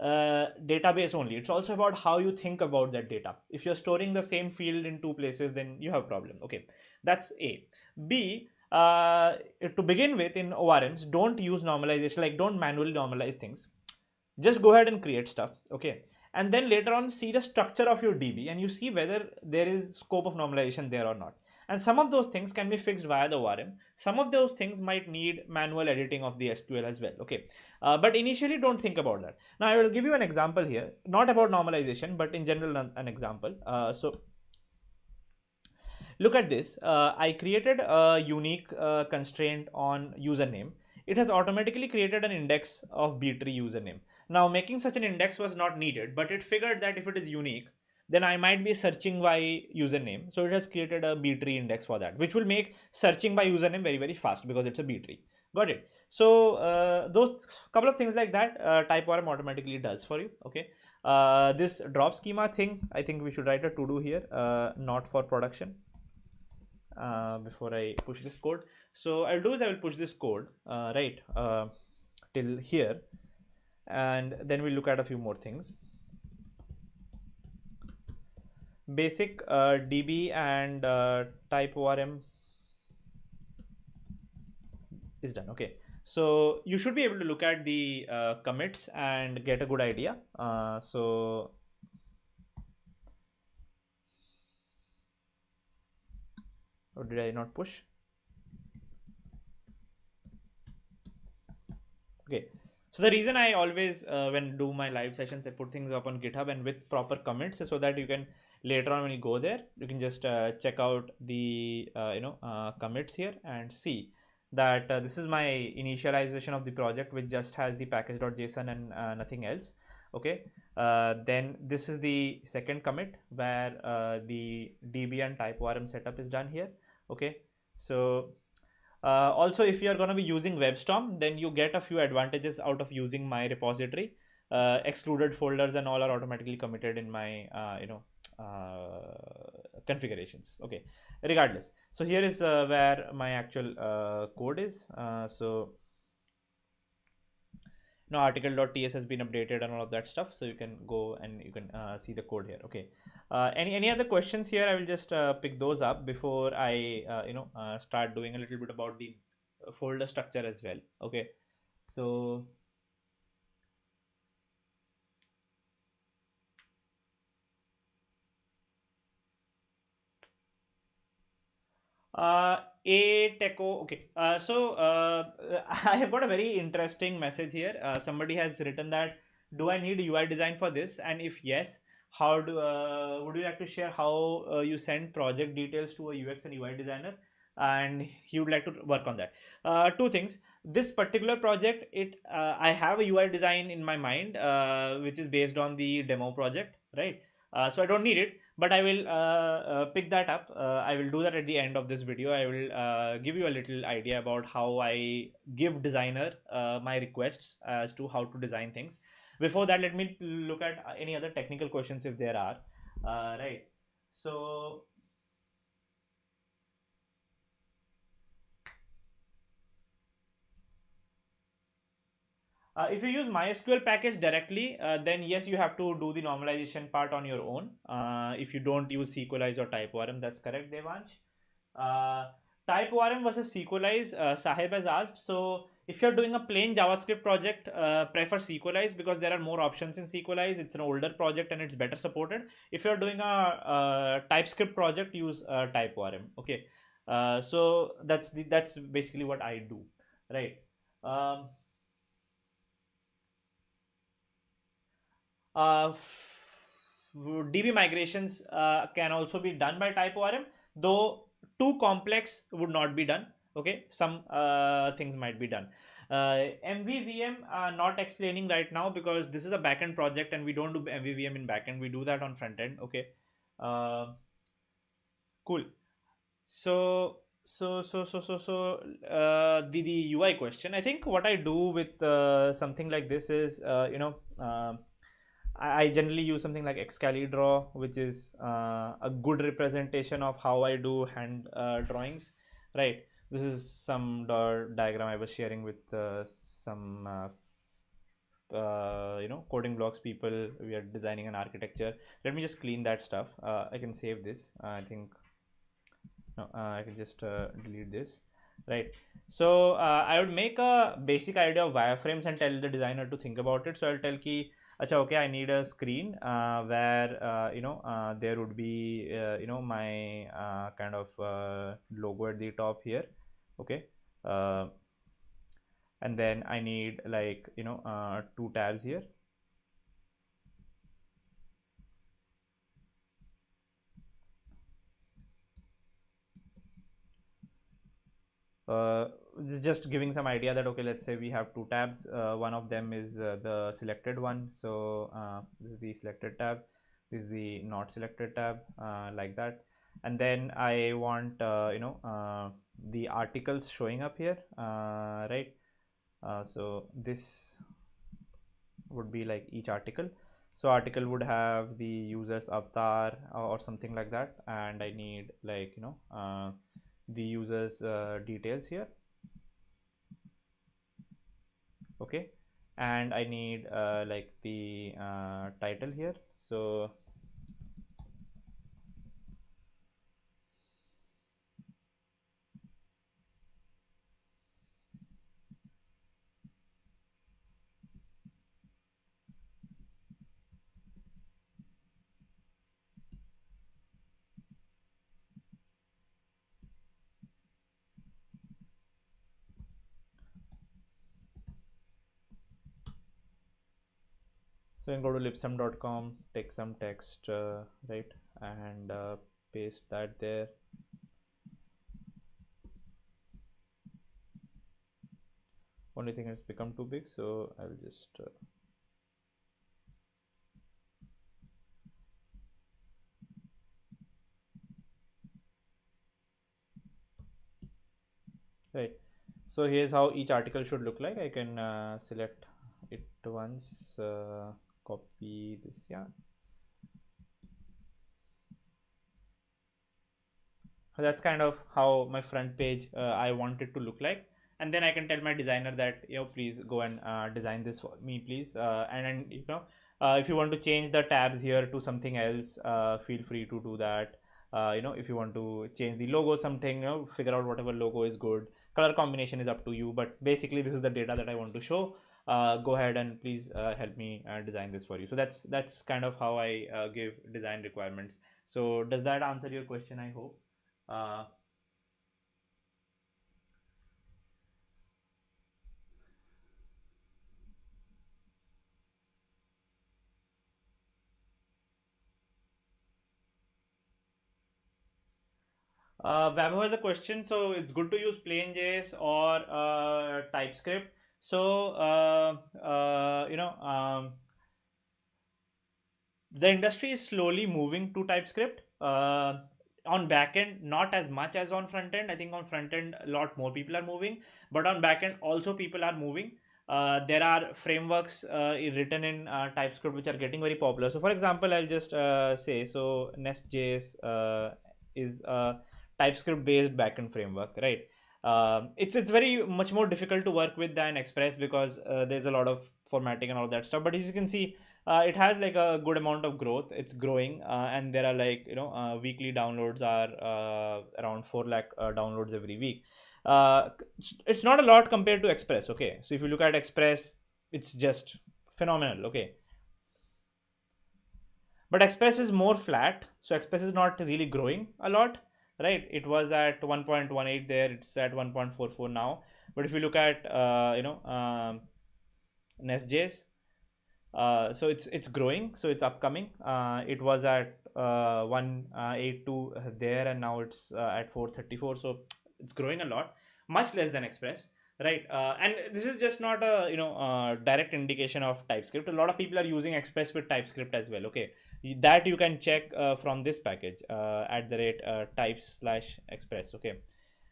Speaker 1: database only. It's also about how you think about that data. If you're storing the same field in two places, then you have a problem. Okay, that's A. B, to begin with, in ORMs, don't use normalization, like don't manually normalize things. Just go ahead and create stuff. Okay, and then later on see the structure of your DB, and you see whether there is scope of normalization there or not. And some of those things can be fixed via the ORM. Some of those things might need manual editing of the SQL as well. Okay, but initially don't think about that. Now I will give you an example here, not about normalization, but in general an example. So look at this. I created a unique constraint on username. It has automatically created an index of B-tree username. Now making such an index was not needed, but it figured that if it is unique, then I might be searching by username. So it has created a B tree index for that, which will make searching by username very, very fast because it's a B tree. Got it? So those couple of things like that, TypeORM automatically does for you. Okay. This drop schema thing, I think we should write a to do here, not for production, before I push this code. So I'll do is I will push this code right till here, and then we'll look at a few more things. Basic DB and TypeORM is done. Okay, so you should be able to look at the commits and get a good idea. So or did I not push? Okay, so the reason I always when do my live sessions, I put things up on GitHub and with proper commits, so that you can later on when you go there, you can just check out the commits here and see that this is my initialization of the project, which just has the package.json and nothing else. Okay, then this is the second commit where the DB and TypeORM setup is done here. Okay, so also, if you are going to be using WebStorm, then you get a few advantages out of using my repository. Excluded folders and all are automatically committed in my configurations. Okay, regardless. So here is where my actual code is. So now article.ts has been updated and all of that stuff, so you can go and you can see the code here. Okay, any other questions here? I will just pick those up before I start doing a little bit about the folder structure as well. Okay, so a techo. Okay, so I have got a very interesting message here. Somebody has written that, do I need UI design for this, and if yes, how do would you like to share how you send project details to a UX and UI designer, and he would like to work on that. Two things: this particular project, I have a UI design in my mind, which is based on the demo project, right? So I don't need it, but I will pick that up. I will do that at the end of this video. I will give you a little idea about how I give designer my requests as to how to design things. Before that, let me look at any other technical questions if there are. Right. So if you use MySQL package directly, then yes, you have to do the normalization part on your own. If you don't use Sequelize or TypeORM, that's correct, Devansh. TypeORM versus Sequelize, Sahib has asked. So if you're doing a plain JavaScript project, prefer Sequelize because there are more options in Sequelize. It's an older project and it's better supported. If you're doing a TypeScript project, use TypeORM. Okay, so that's basically what I do, right? Uh, DB migrations can also be done by TypeORM, though too complex would not be done. Okay, some things might be done. MVVM not explaining right now because this is a backend project and we don't do MVVM in backend. We do that on front end. Okay, cool. So the UI question. I think what I do with something like this is I generally use something like Excalidraw, which is a good representation of how I do hand drawings, right? This is some diagram I was sharing with some coding blocks people. We are designing an architecture. Let me just clean that stuff. I can save this. I think no, I can just delete this, right? So I would make a basic idea of wireframes and tell the designer to think about it. So I'll tell ki, acha, okay, I need a screen where there would be my kind of logo at the top here. Okay, and then I need like two tabs here. This is just giving some idea that okay, let's say we have two tabs. One of them is the selected one, so this is the selected tab. This is the not selected tab, like that. And then I want the articles showing up here, right? So this would be like each article. So article would have the user's avatar or something like that, and I need like the user's details here. Okay, and I need like the title here. So so you can go to lipsum.com, take some text, right, and paste that there. Only thing it's become too big, so I'll just right. So here's how each article should look like. I can select it once, copy this, yeah. So that's kind of how my front page I want it to look like. And then I can tell my designer that, please go and design this for me, please. And then, if you want to change the tabs here to something else, feel free to do that. If you want to change the logo, something, figure out whatever logo is good. Color combination is up to you, but basically this is the data that I want to show. Go ahead and please help me design this for you. So that's kind of how I give design requirements. So does that answer your question? I hope. Uh, Vaibhav has a question. So it's good to use plain JS or TypeScript. So the industry is slowly moving to TypeScript. On backend, not as much as on front end. I think on front end, a lot more people are moving, but on backend, also people are moving. There are frameworks written in TypeScript which are getting very popular. So, for example, I'll just say so. Nest.js is a TypeScript-based backend framework, right? It's very much more difficult to work with than Express because there's a lot of formatting and all that stuff. But as you can see, it has like a good amount of growth. It's growing, and there are like weekly downloads are around 4 lakh downloads every week. It's not a lot compared to Express. Okay, so if you look at Express, it's just phenomenal. Okay, but Express is more flat, so Express is not really growing a lot, right? It was at 1.18 there, it's at 1.44 now. But if you look at Nest.js, so it's growing, so it's upcoming. It was at 182 there, and now it's at 434. So it's growing a lot, much less than Express, right? And this is just not a direct indication of TypeScript. A lot of people are using Express with TypeScript as well. Okay, that you can check from this package at the rate types/express. Okay,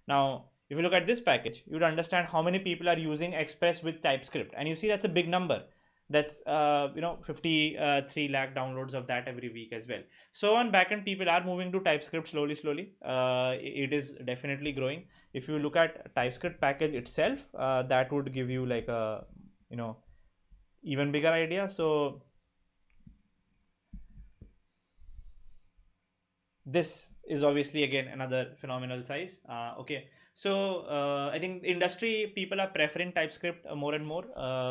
Speaker 1: now if you look at this package, you would understand how many people are using Express with TypeScript, and you see that's a big number. That's 53 lakh downloads of that every week as well. So on backend, people are moving to TypeScript slowly. It is definitely growing. If you look at TypeScript package itself, that would give you like a even bigger idea. So this is obviously again another phenomenal size. Okay, so I think industry people are preferring TypeScript more and more.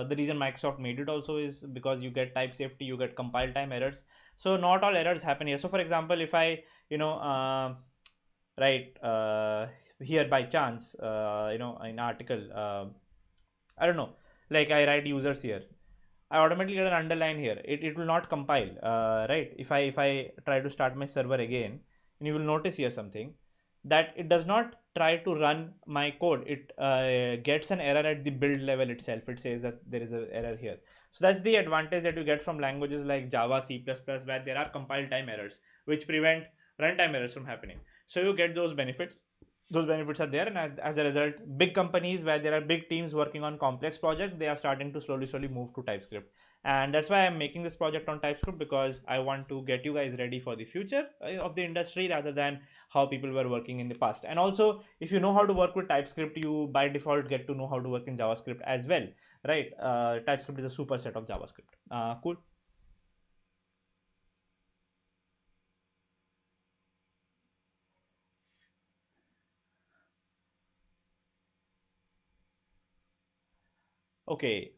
Speaker 1: The reason Microsoft made it also is because you get type safety, you get compile time errors. So not all errors happen here. So for example, if I write here by chance an article, I don't know, like I write users here, I automatically get an underline here. It will not compile, right? If I try to start my server again, and you will notice here something that it does not try to run my code. It gets an error at the build level itself. It says that there is an error here. So that's the advantage that you get from languages like Java, C++, where there are compile time errors which prevent runtime errors from happening. So you get those benefits. Those benefits are there, and as a result, big companies where there are big teams working on complex projects, they are starting to slowly move to TypeScript. And that's why I'm making this project on TypeScript, because I want to get you guys ready for the future of the industry rather than how people were working in the past. And also, if you know how to work with TypeScript, you by default get to know how to work in JavaScript as well, right? TypeScript is a superset of JavaScript. Cool. Okay.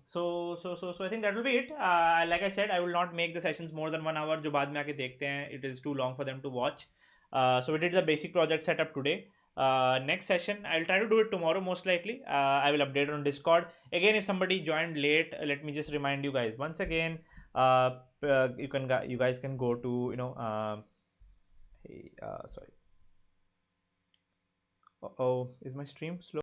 Speaker 1: So I think that will be it. Like I said, I will not make the sessions more than 1 hour. जो बाद में आके देखते हैं, it is too long for them to watch. So we did the basic project setup today. Next session, I'll try to do it tomorrow most likely. I will update on Discord. Again, if somebody joined late, let me just remind you guys once again. You guys can go to hey, sorry. Oh, is my stream slow?